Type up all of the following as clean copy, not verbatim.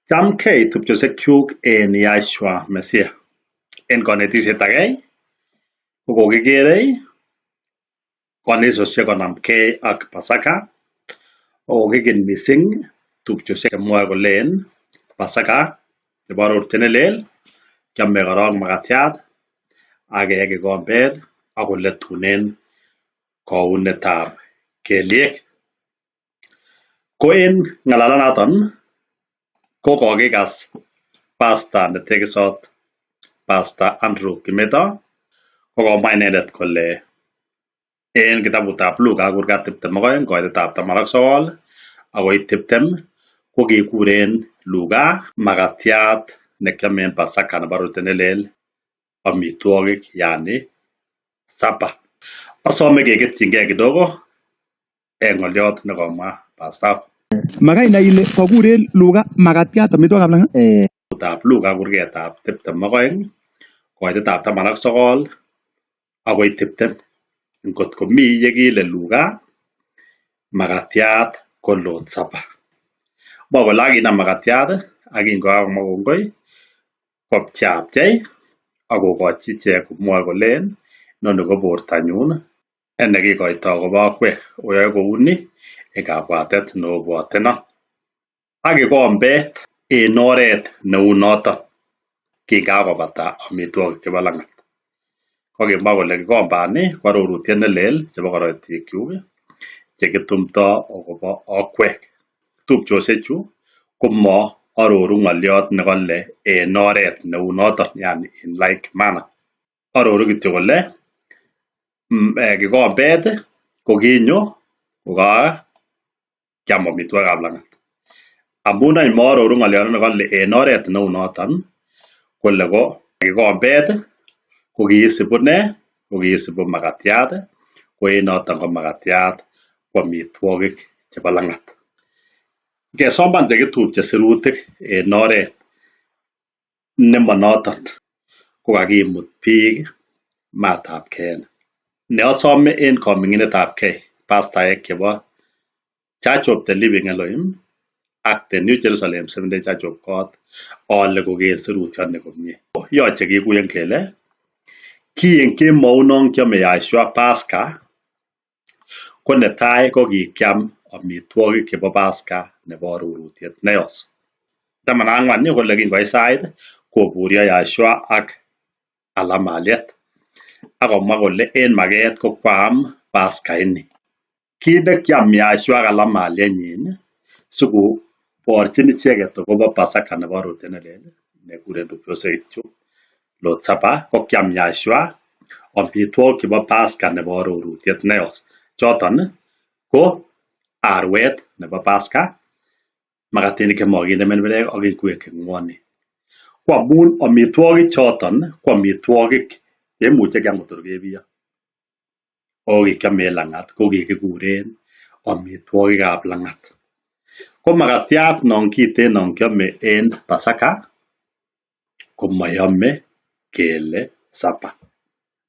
Chamgei tupchosiekchuk en Yahshua Messiah. En konetisiet age ko kokikere kanisosiek konamgei ak Pasaka. Kokiken mising tupchosiek chemwoe kolen Pasaka nebo arorutiet ne lel kiame korok makatiat ak kee kikombet ak koletunen kaunetab kelyek. Ko en ng'alalanoton ko kokikas pastor netekisot Pastor Andrew Kimeto kokomwa inendet kole en kitabutab Luka kurgat 22 koitetab 19 akoi 20 ko kekuren Luka makatiat nekiame en Pasaka nebo arorutiet ne lel amitwogik yani supper. Asome keketyingei kidogo en ng'olyot nekomwa pastor. Makai nai ile kokuren Luka makatiat amitwogikab lang'at. Kitabutab Luka kurgetab 22 koitetab 19 akoi 20. Ngot komi yekile Luka makatiat ko Lord's Supper. Mwa kole akinam makatiat ak kingokakomwa kongoi kopcheapchei akokochi ichek komwoe kolen noni ko bortanyun nekikoitoi kobo akwek, oyoe kouni en kabwatet neobwotenon. Ak kikombet en oret neu noton kingakobata amitwogik chebo lang'at. Kokimwa kole kikombani ko arorutiet ne lel chebo korotikyuk chekitumtoi akobo akwek. Tupchosiechu komo aroru ng'olyot nekole en oret neu noton yani in like manner. Aroru kityo kole kikombet kokinyo kokakiam amitwogikab lang'at. Amun any maaroru ng'olyot kole en oret neu noton kole ko kikombet ko kiisibu ne? Ko kiisibu makatiat ko en noton ko makatiat ko amitwogik chebo lang'at. Ngesoman chekitupche sirutik en oret nemonoton ko kakimut biik maatab keene. Neosome en koming'inetabgei pastaek chebo Church of the Living Elohim ak the New Jerusalem Seventh Day Church of God ale koker sirutyoni komie. Yoche kikuyen kele ki en kemounon kiame Yahshua Pascha ko netai ko kikiam amitwogik chebo Pascha nebo arorutiet neyos. 14 kole kingoit sait koburyo Yahshua ak alamaliet akomwa kole en maget ko kwaam Pascha ini. Kit nekiam Yahshua ak alamalienyin sikoborchin icheket akobo Pasaka nebo arorutiet ne lel nekuren tupchosiekchu Lord's Supper ko kiam Yahshua amitwogik chebo Pascha nebo arorutiet neyos. Choton ko arwet nebo Pascha, makatinik chemokinde melmelek ak ingwek cheng'wonen. Ko amun amitwogik choton ko amitwogik cheimuche kiam kotor kebiyo. Ako kikiame en lang'at ko kikikuren amitwogikab lang'at. Ko makatiat non kiten non kiame en Pasaka komoyome kele supper.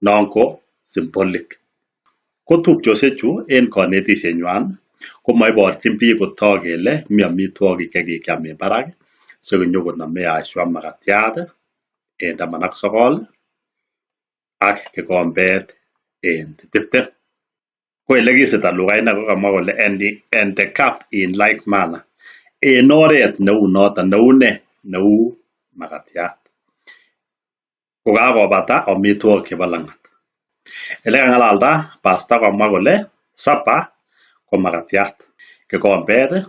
Non ko symbolic. Ko tupchosiechu en konetisienywan komoiborchin biik kotok kele mi amitwogik chekikiam en barak sikonyokonome Yahshua makatiat en 19 ak kikombet en 20. Ko elekisita Luka ine kokamwa kole and the cup in like manner. En oret neu noton neu ne? Neu makatiat. Kokakobata amitwogik chebo lang'at. Elekang'alalda pastor komwa kole supper ko makatiat, kikombet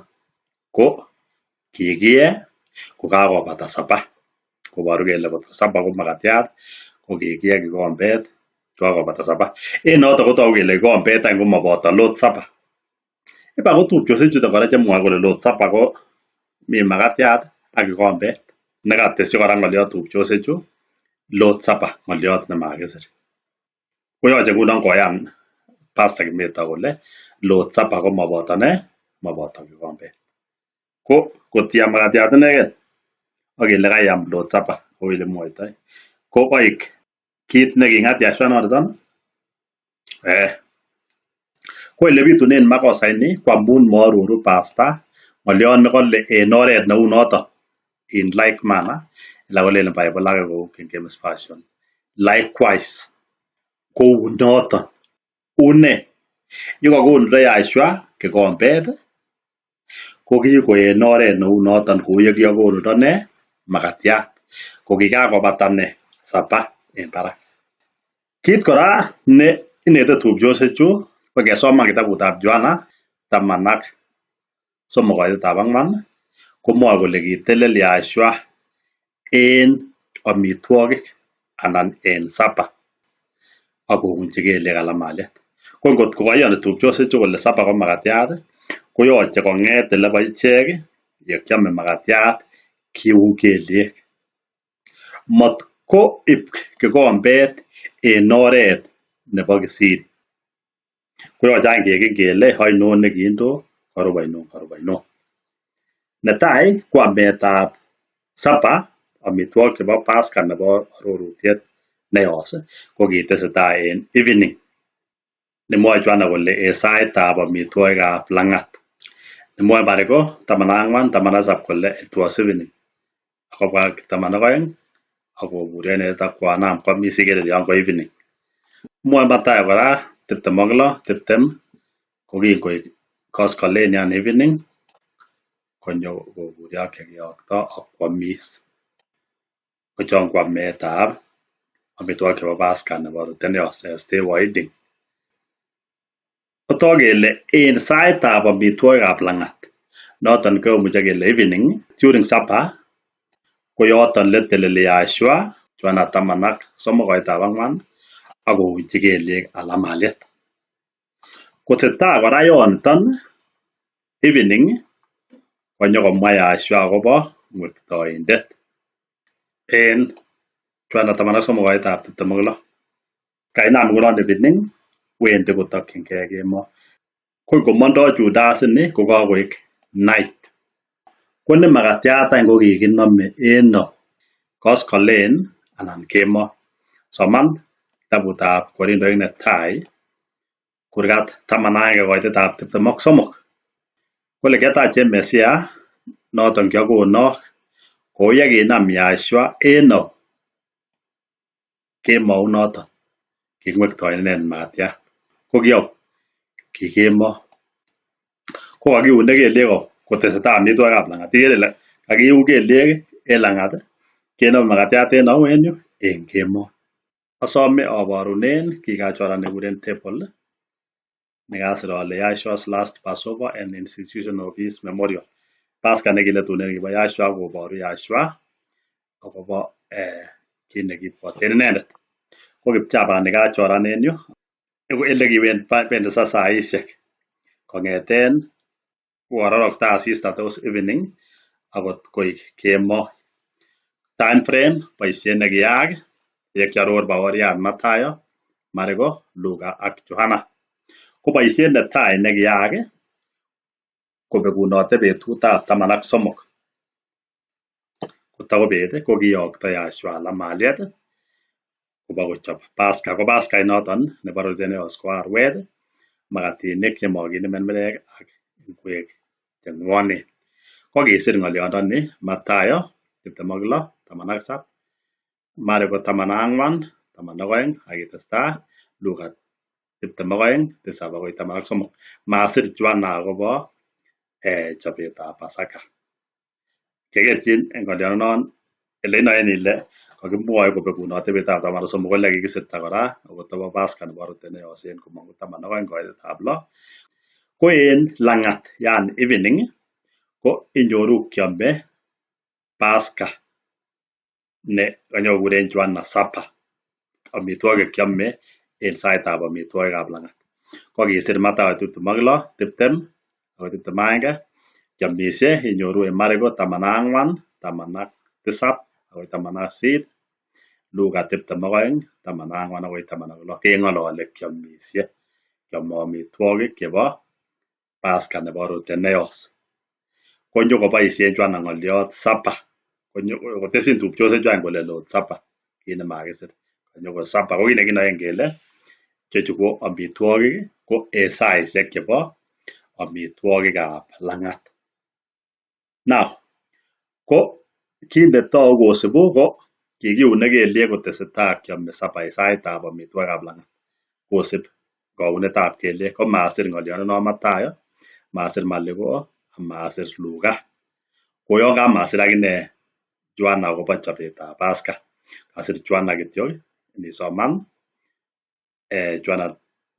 ko kikie kokakobata supper. Koboru kele supper ko makatiat ko kikie kikombet kokakobata supper. En noton kotogu kele kikombet any komoboto Lord's Supper. Iba ko tupchosiechuton kora chemwoe kole Lord's Supper ko mi makatiat ak kikombet nekatesyi kora ng'olyot tupchosiechu Lord's Supper ng'olyot nemakisir. Koyoche ngunon koyan Pastor Kimeto kole Lord's Supper ko moboto ne? Moboto kikombet. Ko kotiam makatiat inegen ak ile kaiam Lord's Supper kou elemwoitoi ko koik kit neking'at Yahshua noton. Ko elebitunen makosa ini ko amun maaroru pastor ng'olyot nekole en oret neu noton in like manner la kolelen Bible age kou King James Version likewise kou noton une yekakon Yahshua kikombet ko kikoen oret neu noton kou yekiakonundo ne makatiat ko kikakobata ne sapa en barak. Kit kora ne inete tupchosiek chu ko kesoman kitabutab Johana 13:4 komwoe kole kitelel Yahshua en amitwogik anan en sapa akounchi kelyek alan maliet. Ko ngot ko kaiyoni tupchosiek chu kole sapa ko makatiat koyoche kong'et olebo ichek yekiame makatiat kiun kelyek. Mat ko ib kikombet en oret nebo kisiri. Koyoche any keken kele ainon nekindo karub ainon. Netai ko ametab sapa amitwogik chebo Pasca nebo arorutiet neyos ko kitesetai en evening nemwoe Johana kole en saitab amitwogikab lang'at. Nemwoe Marko 14:17 kole it was evening. Akobwa 12 akoburyo inendet ak koanam koamis ikere yon ko evening. Mwoe Mathayo kora 26:20 ko kingoik koskolen yani evening konyo koburyo ak chekiyokto ak koamis. Ko chon ko ametab amitwogik chebo Pasca nebo arorutiet neyos stay waiting. Kotok kele en saitab amitwogikab lang'at noton kemuche kele evening during supper ko yoton leteleli Yahshua Johana 13:4 akounchi kelyek alan maliet. Kotesetai kora yoniton evening konyokomwa Yahshua akobo ng'wektoindet en Johana 13:26. Kainam ngunon evening wendi kotokyingei kemoi. Ko ngomondoi Judas ini ko kakoik night. Ko ne makatiat any ko kikinome en no koskolen anan kemoi. Soman kitabutab Korintoik netai kurgat 11 koitetab 23 kole kiatachen Mesia noton kiakonok kou yekinam Yahshua en no kemou noton king'wektoen inendet makatiat ko kiau kikemoi. Ko kakiune kelyek kotesetai amitwogikab lang'at. Ikere ile kakiun kelyek en lang'at kenome makatiat en au en yu en kemoi. Asome aborunen kikachoran nekikuren table nekasir ale Yahshua's last Passover and institution of his memorial. Pasca nekiletunen kibo Yahshua koboru Yahshua akobo kit nekibwoten inendet. Ko kipchapani kachoran en yu ele kibendi saisiek kong'eten kokarorokto asista tos evening akot koik kemoi. Time frame boisiet nekiyaak yekiaror baoriat Mathayo, Marko, Luka ak Johana. Ko boisiet netai nekiyaak kobekunotei betutab 13 kotokobet ko kiyokto Yahshua alan maliet kobokochob Pasca. Ko Pasca inoton nebo arorutiet neyos ko arwet, makatinik chemakinemenmerek ak ingwek cheng'wonen. Ko kisir ng'olyondoni Mathayo 26:17, Marko 14:12 akitestai Luka 22:7-13. Masir Johana akobo chobetab Pasaka. Kekerchin en ng'olyonon ele inoen ile kakimwoe kobekunotei betutab 13 kole kikisirta kora akobo Pasca nebo arorutiet neyos en komong'u 12 koitetab 6. Ko en lang'at yani evening ko inyoru kiame Pasca ne kanyokuren Johana supper amitwogik kiame en saitab amitwogikab lang'at. Ko kisir Mathayo 26:20 akoi 21 kiamisie inyoru en Marko 14:17 akoi 18, Luka 22:14 akoi 16 keng'ololi kiamisie kiame amitwogik chebo Pasca nebo arorutiet neyos. Konyokoboisien Johana ng'olyot supper kotesin tupchosiek chwany kole Lord supper kit nemakisir konyoko supper ko kit nekinoen kele chechu ko amitwogik ko en saisiek chebo amitwogikab lang'at. Now ko Kit netou kosibu ko kikiune kelyek kotesetai kiome sapa en saitab amitwogikab lang'at kosib kounetab kelyek ko masir ng'olionono Mathayo, masir Maliko, masir Luka. Ko yon kamasir akine Joana akobo chobetab Paska, kasir Joana kityok inisoman Joana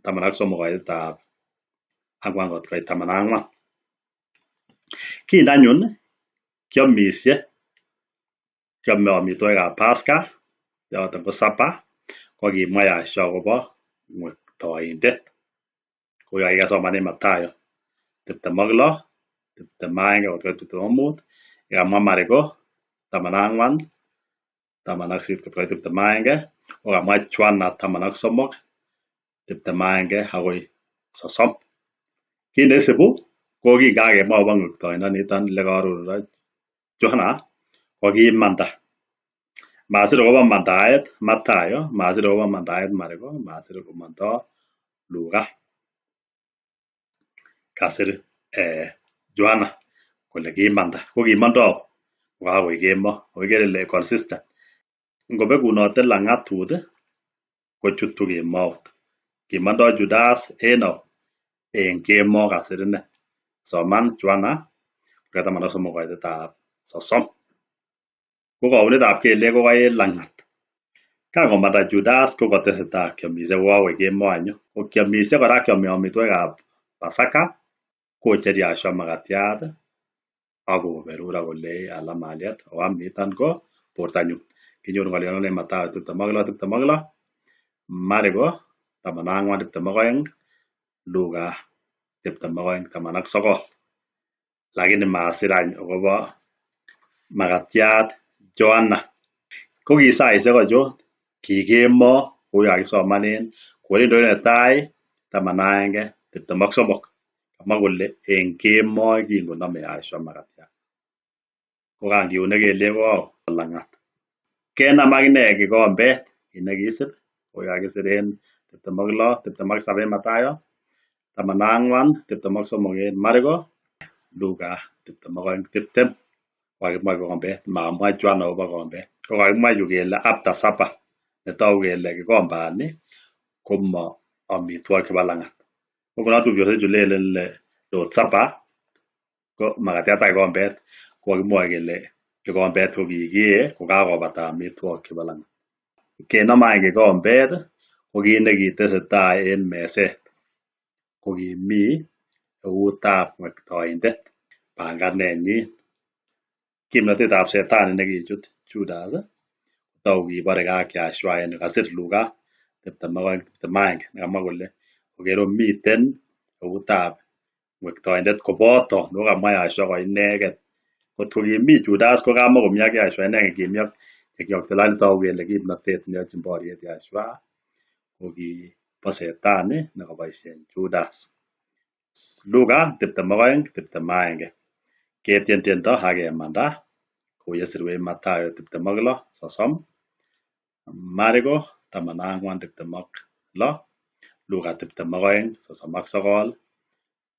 13 koititab 4 kot koit 14. Kin anyun kiomisie kiome amitwogikab Paska yoton ko sapa ko kimwa Yahshua akobo ng'wektoindet kou yekikesoman en Mathayo 26, 21 kot koit 25, yekamwa Mariko 14, 18 kot koit 21, kokamwa Joana 13, 21 akoi 30. Kit neisibu ko kingakemwa akobo ng'wektoindoniton lekoarorendo Joana ko kimanda. Masir akobo mandaet Mathayo, masir akobo mandaet Mariko, masir komondoo Luka. Kasir Joana kole kimanda, ko kimondoo kokakoik kemo, ako ikere ile consistent. Ngobegunote lang'atut kochutu kemout. Kimondoo Judas en kemo kasir inei. Soman Joana 13 koititab 30. Ko kounetab kelyek ko en lang'at. Kakomanda Judas ko kotesetai kiomisie kokakoik kemo any. Ko kiomisie kora kiomi amitwogikab Pasaka kocher Yahshua makatiat akoberur akolei ala maliet oam niton ko bortanyun. Kinyoru ng'olionoto en Mathayo 26:26, Mariko 14:22, Luka 22:19. Lakini masir any akobo makatiat Joana. Ko ki saisiek ochon? Ki kemo kou yekakisoman en Korintoindet netai 11:23. Kamwa kole en kemoi kingonome Yahshua makatiat. Ko kan kiune kelyek ko lang'at. Kenam akine kikombet kit nekisib kou yekakisir en 26, 27 en Mathayo, 14, 23 en Mariko, Luka 22:20. Kokakimwa kikombet, mamwa Joana akobo kikombet. Ko kakimwa yu kele after supper netogu kele kikombani komo amitwogik chebo lang'at. Ko ngunon tupchosiek chu lelen Lord's supper ko makatiat ak kikombet ko kakimwoe kele kikombet ko kikiyee kokakobata amitwogik chebo lang'at. Kenome any kikombet ko kit nekitesetai en meset ko kimi eutab ng'wektoindet panganenyin. Kimnotetab setani nekichut Judas togu kiborege ak Yahshua en yu. Kasir Luka 22:21 nekamwa kole kokero miten eutab ng'wektoindet koboto nekokamwa Yahshua ko inegen. Kot ko kimi Judas ko kamakomi ak Yahshua inegen, kimi ak chekiyoktoi, lakini togu kele kimnotet neyochin boriet Yahshua ko kibo setani nekoboisien Judas. Luka 22:21 ketien tiendo ak kemanda kou yesirwu en Mathayo 26:30, Mariko 14:26, Luka 22:39,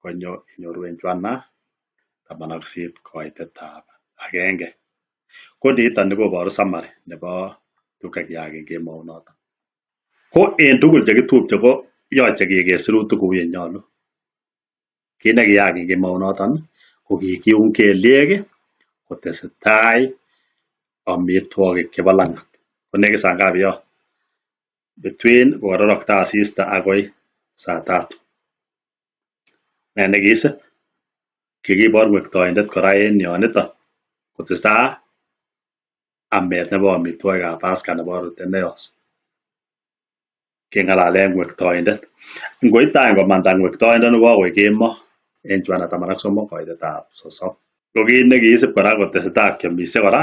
konyoru en Joana 18 koitetab 1. Ko niton koboru summary nebo tuguk chekiyaak en kemounoton. Ko en tugul chekitupche ko yoche keker sirutik kou yenyolu. Kit nekiyaak en kemounoton ko kikiun kelyek kotesetai amitwogik chebo lang'at. Ko nekit saa ngapi yon? Between kokororokto asista akoi saa 3. Nee nekisib? Kikibor ng'wektoindet kora en yoniton kotesetai amet nebo amitwogikab Paska nebo Ruteneos. Keng'alalen ng'wektoindet. Ngoit any komanda ng'wektoindet kokakoik kemo en Joana 13 koitetab 30. Ko kit nekiisib kora kotesetai kiomisie kora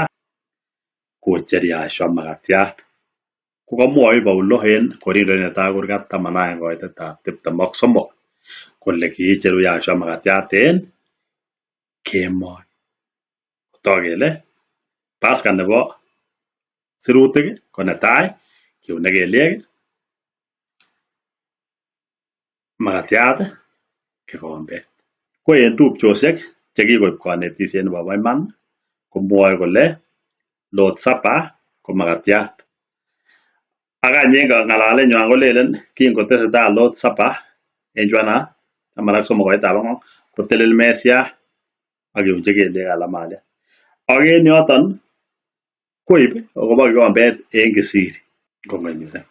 kocher Yahshua makatiat. Ko kamwoi Paulo en Korintoindet netai 11 koitetab 23 kole kiicheru Yahshua makatiat en kemoi. Kotok kele Paska nebo sirutik ko netai kiune kelyek, makatiat, kikombet. Ko en tupchosiek chekikoib konetisiet nebo iman komwoe kole Lord Supper ko makatiat. Akanye ng'alalenywai kolelen kingotesetai Lord Supper en chwana taman ak somok koitab ang'wan kotelel mesia akeunchi kelyek alamalia. Ak en yoton koib akobo kikombet en kisiri. Kongoi mising.